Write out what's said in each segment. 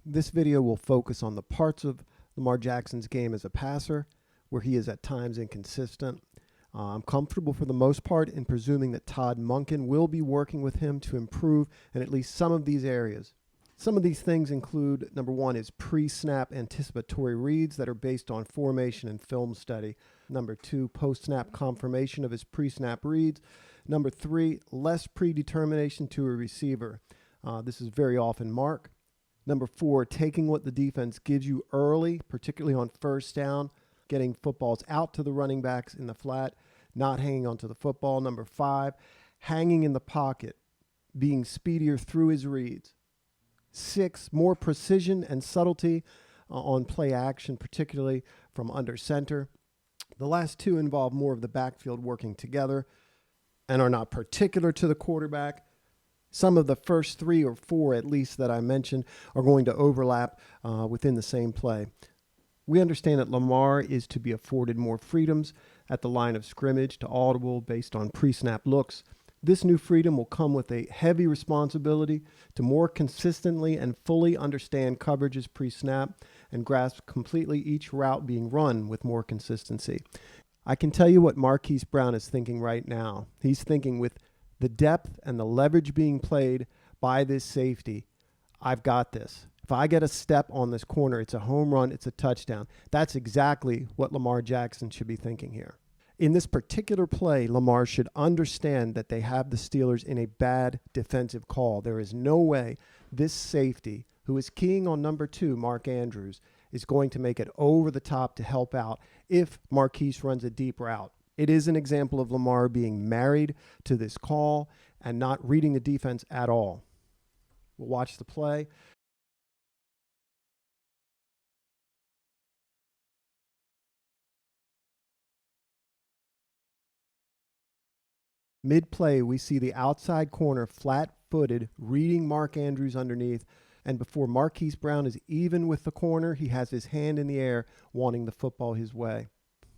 This video will focus on the parts of Lamar Jackson's game as a passer where he is at times inconsistent. I'm comfortable for the most part in presuming that Todd Monken will be working with him to improve in at least some of these areas. Some of these things include, number one, is pre-snap anticipatory reads that are based on formation and film study. Number two, post-snap confirmation of his pre-snap reads. Number three, less predetermination to a receiver. This is very often Mark. Number four, taking what the defense gives you early, particularly on first down, getting footballs out to the running backs in the flat, not hanging onto the football. Number five, hanging in the pocket, being speedier through his reads. Six, more precision and subtlety on play action, particularly from under center. The last two involve more of the backfield working together and are not particular to the quarterback. Some of the first three or four, at least, that I mentioned are going to overlap within the same play. We understand that Lamar is to be afforded more freedoms at the line of scrimmage to audible based on pre-snap looks. This new freedom will come with a heavy responsibility to more consistently and fully understand coverages pre-snap and grasp completely each route being run with more consistency. I can tell you what Marquise Brown is thinking right now. He's thinking, with the depth and the leverage being played by this safety, I've got this. If I get a step on this corner, it's a home run, it's a touchdown. That's exactly what Lamar Jackson should be thinking here. In this particular play, Lamar should understand that they have the Steelers in a bad defensive call. There is no way this safety, who is keying on number two, Mark Andrews, is going to make it over the top to help out if Marquise runs a deep route. It is an example of Lamar being married to this call and not reading the defense at all. We'll watch the play. Mid-play, we see the outside corner flat-footed, reading Mark Andrews underneath, and before Marquise Brown is even with the corner, he has his hand in the air, wanting the football his way.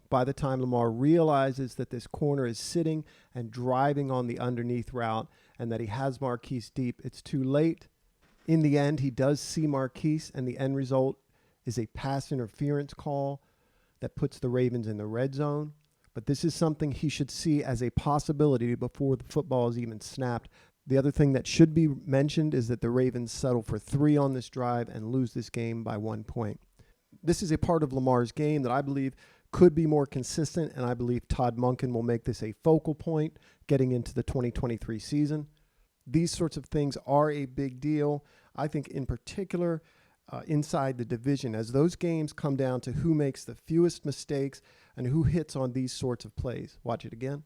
By the time Lamar realizes that this corner is sitting and driving on the underneath route and that he has Marquise deep, it's too late. In the end, he does see Marquise, and the end result is a pass interference call that puts the Ravens in the red zone. But this is something he should see as a possibility before the football is even snapped. The other thing that should be mentioned is that the Ravens settle for 3 on this drive and lose this game by 1 point. This is a part of Lamar's game that I believe could be more consistent, and I believe Todd Monken will make this a focal point getting into the 2023 season. These sorts of things are a big deal. I think in particular inside the division, as those games come down to who makes the fewest mistakes and who hits on these sorts of plays. Watch it again.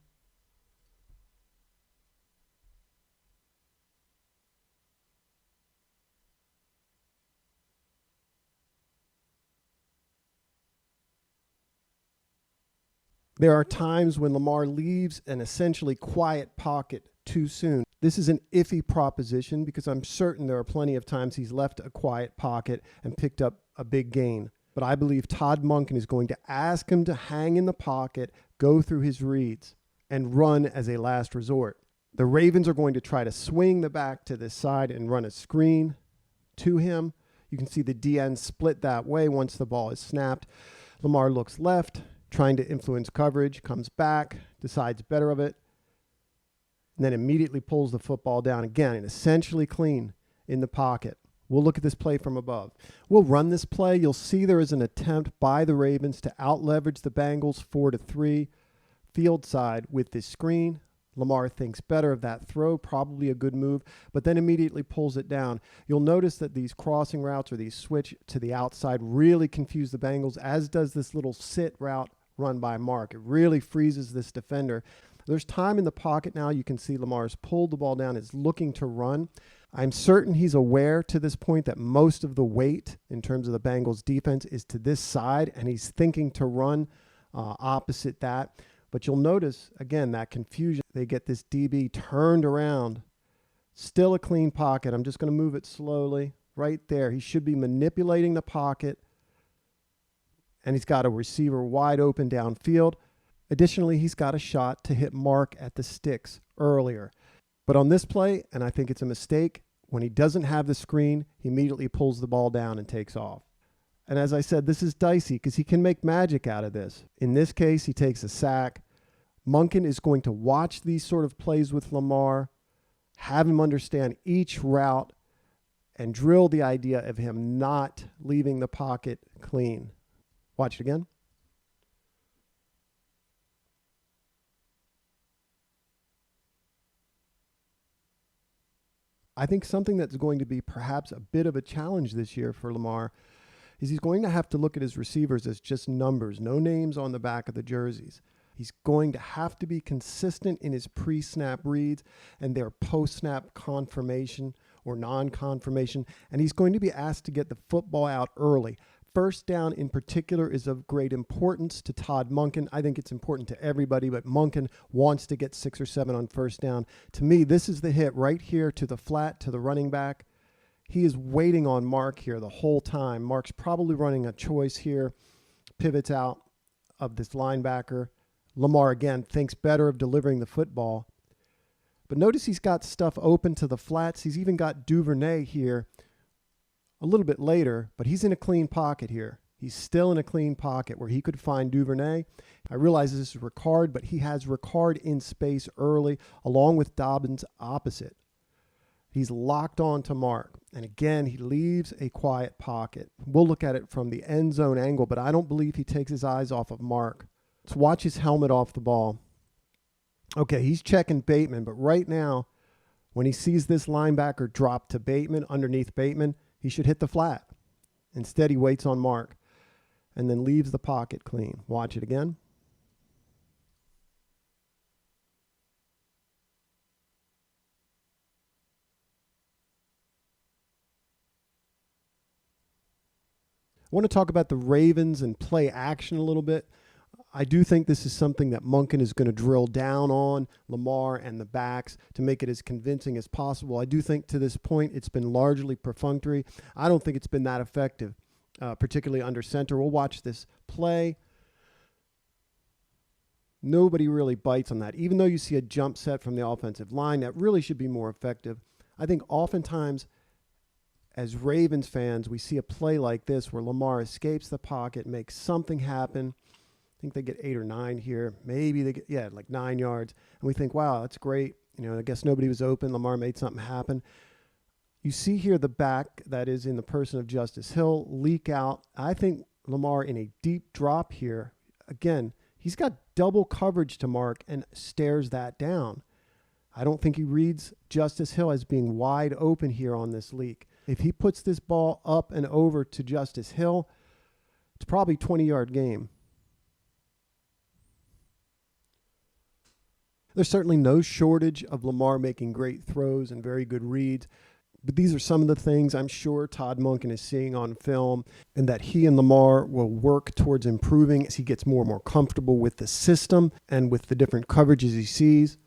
There are times when Lamar leaves an essentially quiet pocket too soon. This is an iffy proposition because I'm certain there are plenty of times he's left a quiet pocket and picked up a big gain. But I believe Todd Monken is going to ask him to hang in the pocket, go through his reads, and run as a last resort. The Ravens are going to try to swing the back to this side and run a screen to him. You can see the DN split that way once the ball is snapped. Lamar looks left, trying to influence coverage, comes back, decides better of it, and then immediately pulls the football down again and essentially clean in the pocket. We'll look at this play from above. We'll run this play. You'll see there is an attempt by the Ravens to out-leverage the Bengals 4-3 field side with this screen. Lamar thinks better of that throw, probably a good move, but then immediately pulls it down. You'll notice that these crossing routes or these switch to the outside really confuse the Bengals, as does this little sit route run by Mark. It really freezes this defender. There's time in the pocket now. You can see Lamar's pulled the ball down, is looking to run. I'm certain he's aware to this point that most of the weight in terms of the Bengals defense is to this side, and he's thinking to run opposite that. But you'll notice, again, that confusion. They get this DB turned around. Still a clean pocket. I'm just going to move it slowly. Right there. He should be manipulating the pocket. And he's got a receiver wide open downfield. Additionally, he's got a shot to hit Mark at the sticks earlier. But on this play, and I think it's a mistake, When he doesn't have the screen, he immediately pulls the ball down and takes off. And as I said, this is dicey because he can make magic out of this. In this case, he takes a sack. Monken is going to watch these sort of plays with Lamar, have him understand each route, and drill the idea of him not leaving the pocket clean. Watch it again. I think something that's going to be perhaps a bit of a challenge this year for Lamar is he's going to have to look at his receivers as just numbers, no names on the back of the jerseys. He's going to have to be consistent in his pre-snap reads and their post-snap confirmation or non-confirmation, and he's going to be asked to get the football out early. First down in particular is of great importance to Todd Monken. I think it's important to everybody, but Monken wants to get 6 or 7 on first down. To me, this is the hit right here to the flat, to the running back. He is waiting on Mark here the whole time. Mark's probably running a choice here, pivots out of this linebacker. Lamar, again, thinks better of delivering the football. But notice he's got stuff open to the flats. He's even got Duvernay here a little bit later, but he's in a clean pocket here. He's still in a clean pocket where he could find Duvernay. I realize this is Ricard, but he has Ricard in space early, along with Dobbins opposite. He's locked on to Mark. And again, he leaves a quiet pocket. We'll look at it from the end zone angle, but I don't believe he takes his eyes off of Mark. Let's watch his helmet off the ball. Okay, he's checking Bateman, but right now, when he sees this linebacker drop to Bateman, underneath Bateman, he should hit the flat. Instead, he waits on Mark and then leaves the pocket clean. Watch it again. I want to talk about the Ravens and play action a little bit. I do think this is something that Monken is going to drill down on, Lamar and the backs, to make it as convincing as possible. I do think to this point it's been largely perfunctory. I don't think it's been that effective, particularly under center. We'll watch this play. Nobody really bites on that. Even though you see a jump set from the offensive line, that really should be more effective. I think oftentimes as Ravens fans, we see a play like this where Lamar escapes the pocket, makes something happen. I think they get 8 or 9 here. Maybe they get, like 9 yards. And we think, wow, that's great. I guess nobody was open. Lamar made something happen. You see here the back, that is in the person of Justice Hill, leak out. I think Lamar in a deep drop here. Again, he's got double coverage to Mark and stares that down. I don't think he reads Justice Hill as being wide open here on this leak. If he puts this ball up and over to Justice Hill, it's probably a 20-yard game. There's certainly no shortage of Lamar making great throws and very good reads, but these are some of the things I'm sure Todd Monken is seeing on film and that he and Lamar will work towards improving as he gets more and more comfortable with the system and with the different coverages he sees.